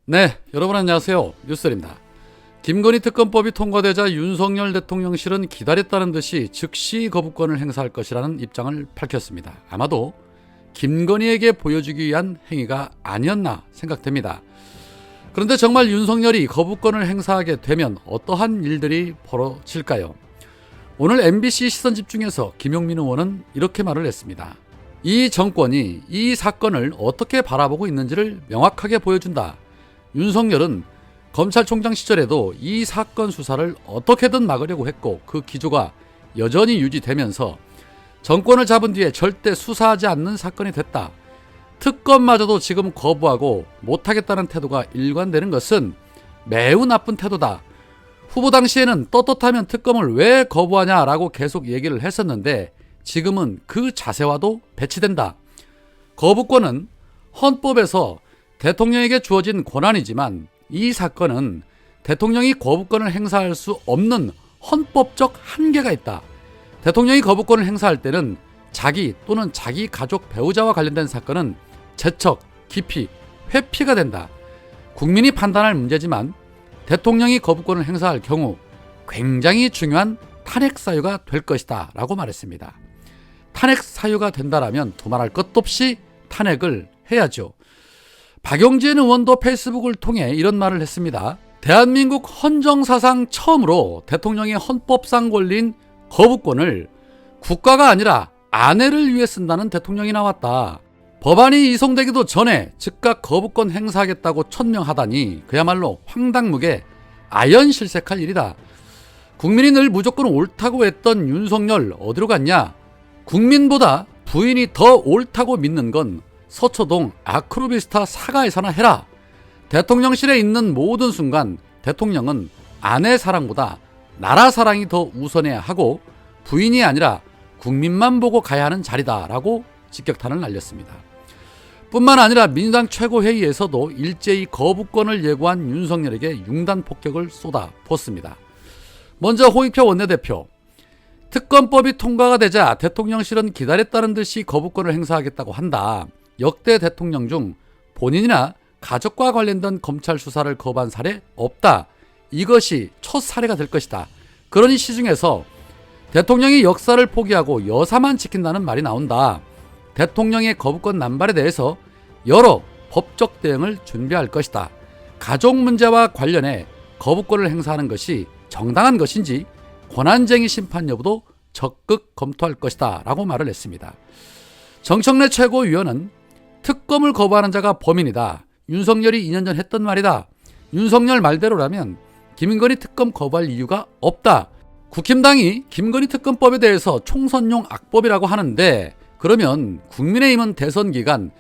네, 여러분 안녕하세요. 뉴스입니다. 김건희 특검법이 통과되자 윤석열 대통령실은 기다렸다는 듯이 즉시 거부권을 행사할 것이라는 입장을 밝혔습니다. 아마도 김건희에게 보여주기 위한 행위가 아니었나 생각됩니다. 그런데 정말 윤석열이 거부권을 행사하게 되면 어떠한 일들이 벌어질까요? 오늘 MBC 시선집중에서 김용민 의원은 이렇게 말을 했습니다. 이 정권이 이 사건을 어떻게 바라보고 있는지를 명확하게 보여준다. 윤석열은 검찰총장 시절에도 이 사건 수사를 어떻게든 막으려고 했고 그 기조가 여전히 유지되면서 정권을 잡은 뒤에 절대 수사하지 않는 사건이 됐다. 특검마저도 지금 거부하고 못하겠다는 태도가 일관되는 것은 매우 나쁜 태도다. 후보 당시에는 떳떳하면 특검을 왜 거부하냐라고 계속 얘기를 했었는데 지금은 그 자세와도 배치된다. 거부권은 헌법에서 대통령에게 주어진 권한이지만 이 사건은 대통령이 거부권을 행사할 수 없는 헌법적 한계가 있다. 대통령이 거부권을 행사할 때는 자기 또는 자기 가족 배우자와 관련된 사건은 제척, 기피, 회피가 된다. 국민이 판단할 문제지만 대통령이 거부권을 행사할 경우 굉장히 중요한 탄핵 사유가 될 것이다 라고 말했습니다. 탄핵 사유가 된다라면 두말할 것도 없이 탄핵을 해야죠. 박용진 의원도 페이스북을 통해 이런 말을 했습니다. 대한민국 헌정사상 처음으로 대통령의 헌법상 권리인 거부권을 국가가 아니라 아내를 위해 쓴다는 대통령이 나왔다. 법안이 이송되기도 전에 즉각 거부권 행사하겠다고 천명하다니 그야말로 황당무계 아연실색할 일이다. 국민이 늘 무조건 옳다고 했던 윤석열 어디로 갔냐? 국민보다 부인이 더 옳다고 믿는 건 서초동 아크로비스타 사가에서나 해라. 대통령실에 있는 모든 순간 대통령은 아내 사랑보다 나라 사랑이 더 우선해야 하고 부인이 아니라 국민만 보고 가야 하는 자리다라고 직격탄을 날렸습니다. 뿐만 아니라 민주당 최고회의에서도 일제히 거부권을 예고한 윤석열에게 융단 폭격을 쏟아붓습니다. 먼저 홍익표 원내대표, 특검법이 통과가 되자 대통령실은 기다렸다는 듯이 거부권을 행사하겠다고 한다. 역대 대통령 중 본인이나 가족과 관련된 검찰 수사를 거부한 사례 없다. 이것이 첫 사례가 될 것이다. 그러니 시중에서 대통령이 역사를 포기하고 여사만 지킨다는 말이 나온다. 대통령의 거부권 남발에 대해서 여러 법적 대응을 준비할 것이다. 가족 문제와 관련해 거부권을 행사하는 것이 정당한 것인지 권한쟁의 심판 여부도 적극 검토할 것이다 라고 말을 했습니다. 정청래 최고위원은 특검을 거부하는 자가 범인이다. 윤석열이 2년 전 했던 말이다. 윤석열 말대로라면 김건희 특검 거부할 이유가 없다. 국힘당이 김건희 특검법에 대해서 총선용 악법이라고 하는데 그러면 국민의힘은 대선 기간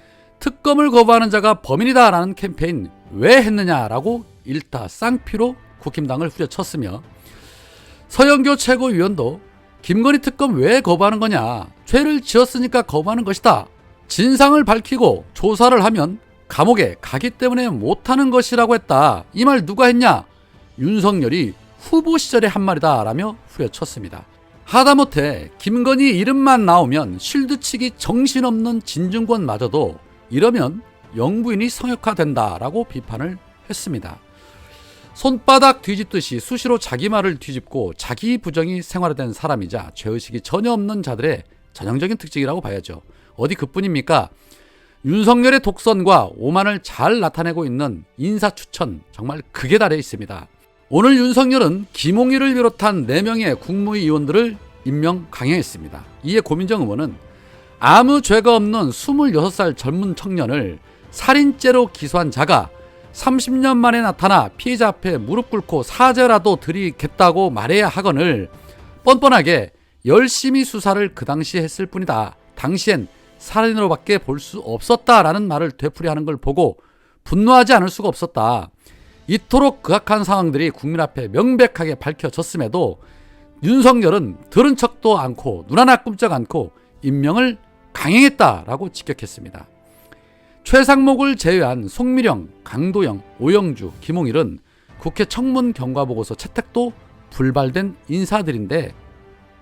특검을 거부하는 자가 범인이다라는 캠페인 왜 했느냐라고 일타쌍피로 국힘당을 후려쳤으며 서영교 최고위원도 김건희 특검 왜 거부하는 거냐? 죄를 지었으니까 거부하는 것이다. 진상을 밝히고 조사를 하면 감옥에 가기 때문에 못하는 것이라고 했다. 이 말 누가 했냐? 윤석열이 후보 시절에 한 말이다 라며 후려쳤습니다. 하다못해 김건희 이름만 나오면 실드치기 정신없는 진중권마저도 이러면 영부인이 성역화된다라고 비판을 했습니다. 손바닥 뒤집듯이 수시로 자기 말을 뒤집고 자기 부정이 생활화된 사람이자 죄의식이 전혀 없는 자들의 전형적인 특징이라고 봐야죠. 어디 그뿐입니까? 윤석열의 독선과 오만을 잘 나타내고 있는 인사추천 정말 극에 달해 있습니다. 오늘 윤석열은 김홍일을 비롯한 4명의 국무위원들을 임명 강행했습니다. 이에 고민정 의원은 아무 죄가 없는 26살 젊은 청년을 살인죄로 기소한 자가 30년 만에 나타나 피해자 앞에 무릎 꿇고 사죄라도 드리겠다고 말해야 하거늘 뻔뻔하게 열심히 수사를 그 당시에 했을 뿐이다. 당시엔 살인으로밖에 볼 수 없었다라는 말을 되풀이하는 걸 보고 분노하지 않을 수가 없었다. 이토록 극악한 상황들이 국민 앞에 명백하게 밝혀졌음에도 윤석열은 들은 척도 않고 눈 하나 끔쩍 않고 임명을 강행했다라고 직격했습니다. 최상목을 제외한 송미령, 강도영, 오영주, 김홍일은 국회 청문 경과보고서 채택도 불발된 인사들인데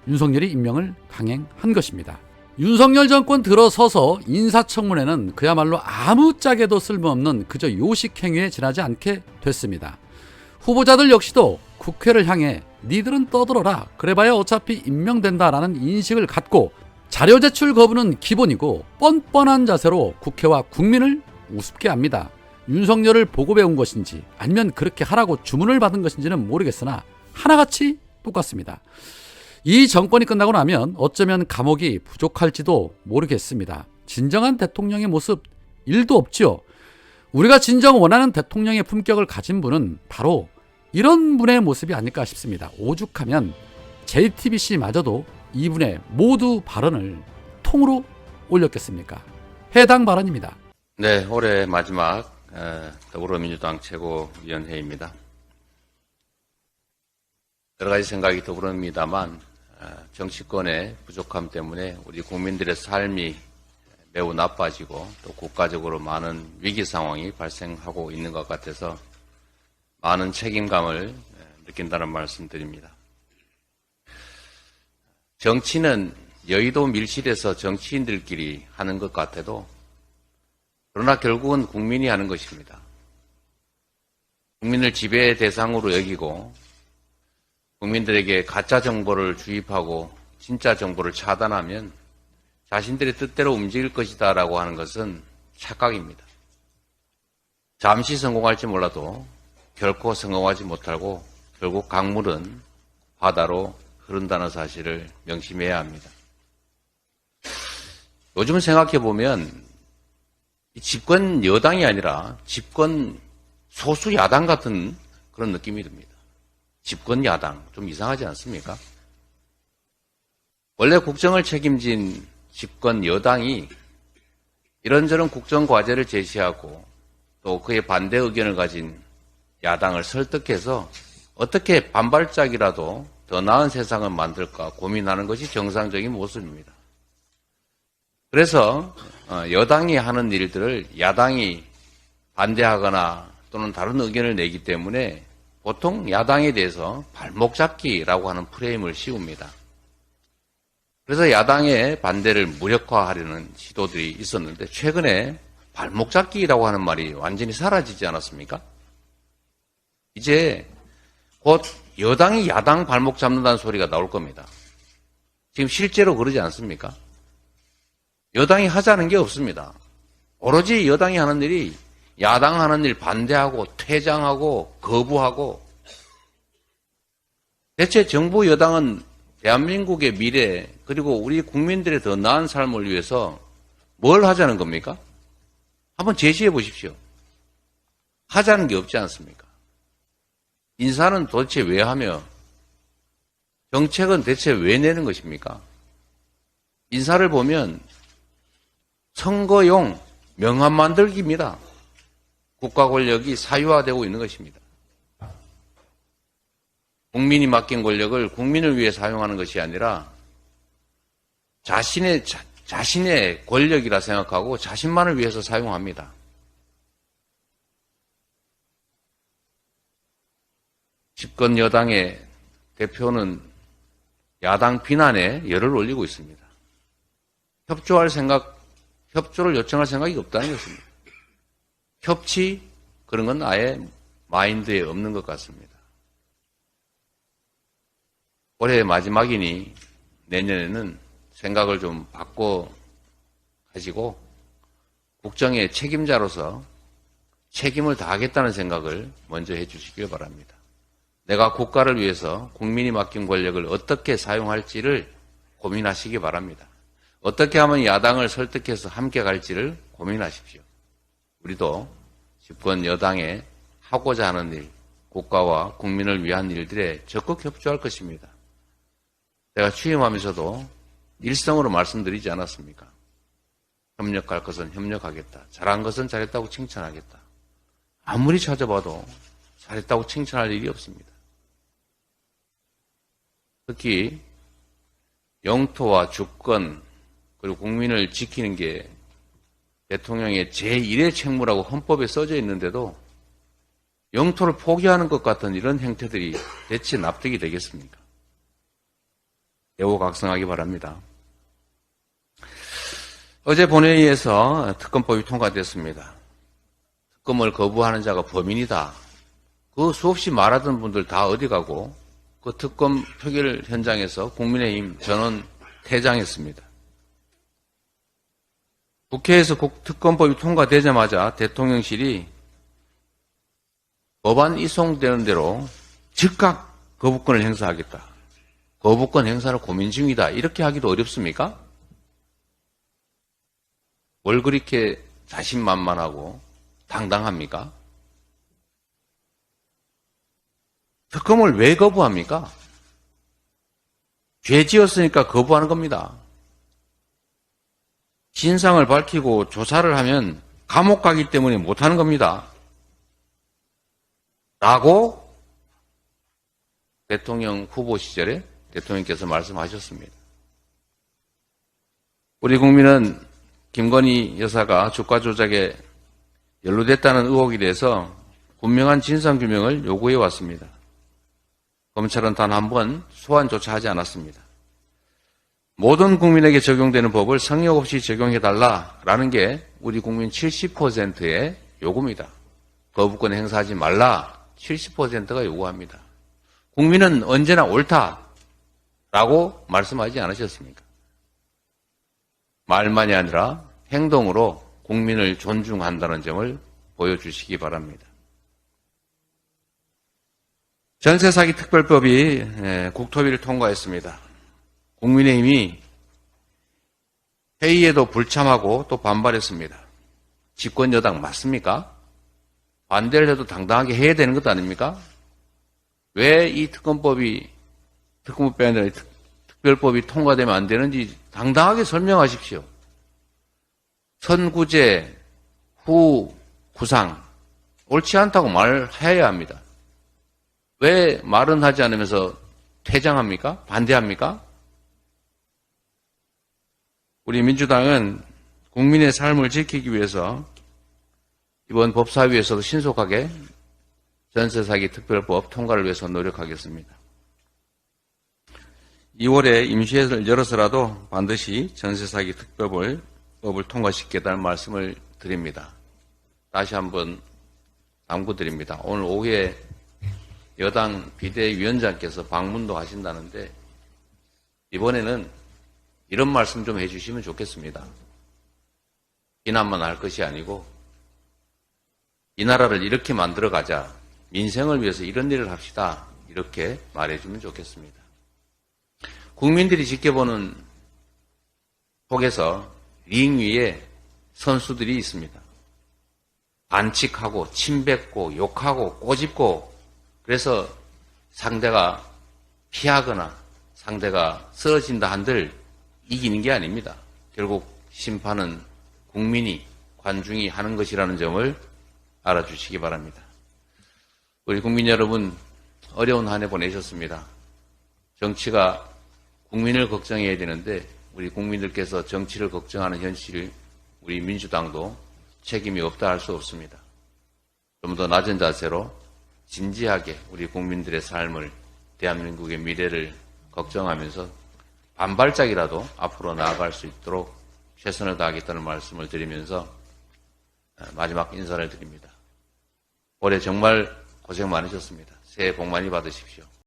윤석열이 임명을 강행한 것입니다. 윤석열 정권 들어서서 인사청문회는 그야말로 아무짝에도 쓸모없는 그저 요식행위에 지나지 않게 됐습니다. 후보자들 역시도 국회를 향해 니들은 떠들어라, 그래봐야 어차피 임명된다라는 인식을 갖고 자료 제출 거부는 기본이고 뻔뻔한 자세로 국회와 국민을 우습게 합니다. 윤석열을 보고 배운 것인지 아니면 그렇게 하라고 주문을 받은 것인지는 모르겠으나 하나같이 똑같습니다. 이 정권이 끝나고 나면 어쩌면 감옥이 부족할지도 모르겠습니다. 진정한 대통령의 모습 1도 없지요. 우리가 진정 원하는 대통령의 품격을 가진 분은 바로 이런 분의 모습이 아닐까 싶습니다. 오죽하면 JTBC마저도 이분의 모두 발언을 통으로 올렸겠습니까? 해당 발언입니다. 네, 올해 마지막 더불어민주당 최고위원회입니다. 여러 가지 생각이 더불어입니다만 정치권의 부족함 때문에 우리 국민들의 삶이 매우 나빠지고 또 국가적으로 많은 위기 상황이 발생하고 있는 것 같아서 많은 책임감을 느낀다는 말씀드립니다. 정치는 여의도 밀실에서 정치인들끼리 하는 것 같아도 그러나 결국은 국민이 하는 것입니다. 국민을 지배 대상으로 여기고 국민들에게 가짜 정보를 주입하고 진짜 정보를 차단하면 자신들의 뜻대로 움직일 것이다 라고 하는 것은 착각입니다. 잠시 성공할지 몰라도 결코 성공하지 못하고 결국 강물은 바다로 흐른다는 사실을 명심해야 합니다. 요즘 생각해보면 집권 여당이 아니라 집권 소수 야당 같은 그런 느낌이 듭니다. 집권 야당 좀 이상하지 않습니까? 원래 국정을 책임진 집권 여당이 이런저런 국정 과제를 제시하고 또 그에 반대 의견을 가진 야당을 설득해서 어떻게 반발짝이라도 더 나은 세상을 만들까 고민하는 것이 정상적인 모습입니다. 그래서 여당이 하는 일들을 야당이 반대하거나 또는 다른 의견을 내기 때문에 보통 야당에 대해서 발목 잡기라고 하는 프레임을 씌웁니다. 그래서 야당의 반대를 무력화하려는 시도들이 있었는데 최근에 발목 잡기라고 하는 말이 완전히 사라지지 않았습니까? 이제 곧 여당이 야당 발목 잡는다는 소리가 나올 겁니다. 지금 실제로 그러지 않습니까? 여당이 하자는 게 없습니다. 오로지 여당이 하는 일이 야당 하는 일 반대하고 퇴장하고 거부하고 대체 정부 여당은 대한민국의 미래 그리고 우리 국민들의 더 나은 삶을 위해서 뭘 하자는 겁니까? 한번 제시해 보십시오. 하자는 게 없지 않습니까? 인사는 도대체 왜 하며 정책은 대체 왜 내는 것입니까? 인사를 보면 선거용 명함 만들기입니다. 국가 권력이 사유화되고 있는 것입니다. 국민이 맡긴 권력을 국민을 위해 사용하는 것이 아니라 자신의 권력이라 생각하고 자신만을 위해서 사용합니다. 집권 여당의 대표는 야당 비난에 열을 올리고 있습니다. 협조를 요청할 생각이 없다는 것입니다. 협치 그런 건 아예 마인드에 없는 것 같습니다. 올해 마지막이니 내년에는 생각을 좀 바꿔 가지고 국정의 책임자로서 책임을 다하겠다는 생각을 먼저 해 주시길 바랍니다. 내가 국가를 위해서 국민이 맡긴 권력을 어떻게 사용할지를 고민하시기 바랍니다. 어떻게 하면 야당을 설득해서 함께 갈지를 고민하십시오. 우리도 집권 여당에 하고자 하는 일, 국가와 국민을 위한 일들에 적극 협조할 것입니다. 제가 취임하면서도 일성으로 말씀드리지 않았습니까? 협력할 것은 협력하겠다. 잘한 것은 잘했다고 칭찬하겠다. 아무리 찾아봐도 잘했다고 칭찬할 일이 없습니다. 특히 영토와 주권 그리고 국민을 지키는 게 대통령의 제1의 책무라고 헌법에 써져 있는데도 영토를 포기하는 것 같은 이런 행태들이 대체 납득이 되겠습니까? 애호각성하기 바랍니다. 어제 본회의에서 특검법이 통과됐습니다. 특검을 거부하는 자가 범인이다. 그 수없이 말하던 분들 다 어디 가고 그 특검 표결 현장에서 국민의힘 전원 퇴장했습니다. 국회에서 특검법이 통과되자마자 대통령실이 법안 이송되는 대로 즉각 거부권을 행사하겠다. 거부권 행사를 고민 중이다. 이렇게 하기도 어렵습니까? 뭘 그렇게 자신만만하고 당당합니까? 특검을 왜 거부합니까? 죄 지었으니까 거부하는 겁니다. 진상을 밝히고 조사를 하면 감옥 가기 때문에 못하는 겁니다. 라고 대통령 후보 시절에 대통령께서 말씀하셨습니다. 우리 국민은 김건희 여사가 주가 조작에 연루됐다는 의혹에 대해서 분명한 진상규명을 요구해 왔습니다. 검찰은 단 한 번 소환조차 하지 않았습니다. 모든 국민에게 적용되는 법을 성역 없이 적용해달라라는 게 우리 국민 70%의 요구입니다. 거부권 행사하지 말라 70%가 요구합니다. 국민은 언제나 옳다라고 말씀하지 않으셨습니까? 말만이 아니라 행동으로 국민을 존중한다는 점을 보여주시기 바랍니다. 전세사기 특별법이 국토위를 통과했습니다. 국민의힘이 회의에도 불참하고 또 반발했습니다. 집권 여당 맞습니까? 반대를 해도 당당하게 해야 되는 것 아닙니까? 왜 이 특검법이 아니라 특별법이 통과되면 안 되는지 당당하게 설명하십시오. 선구제, 후 구상 옳지 않다고 말해야 합니다. 왜 말은 하지 않으면서 퇴장합니까? 반대합니까? 우리 민주당은 국민의 삶을 지키기 위해서 이번 법사위에서도 신속하게 전세사기 특별법 통과를 위해서 노력하겠습니다. 2월에 임시회를 열어서라도 반드시 전세사기 특별법을 통과시키겠다는 말씀을 드립니다. 다시 한번 당부드립니다. 오늘 오후에 여당 비대위원장께서 방문도 하신다는데 이번에는 이런 말씀 좀 해주시면 좋겠습니다. 비난만 할 것이 아니고 이 나라를 이렇게 만들어가자. 민생을 위해서 이런 일을 합시다. 이렇게 말해주면 좋겠습니다. 국민들이 지켜보는 속에서 링 위에 선수들이 있습니다. 반칙하고 침뱉고 욕하고 꼬집고 그래서 상대가 피하거나 상대가 쓰러진다 한들 이기는 게 아닙니다. 결국 심판은 국민이 관중이 하는 것이라는 점을 알아주시기 바랍니다. 우리 국민 여러분 어려운 한 해 보내셨습니다. 정치가 국민을 걱정해야 되는데 우리 국민들께서 정치를 걱정하는 현실 우리 민주당도 책임이 없다 할 수 없습니다. 좀 더 낮은 자세로 진지하게 우리 국민들의 삶을 대한민국의 미래를 걱정하면서 반발짝이라도 앞으로 나아갈 수 있도록 최선을 다하겠다는 말씀을 드리면서 마지막 인사를 드립니다. 올해 정말 고생 많으셨습니다. 새해 복 많이 받으십시오.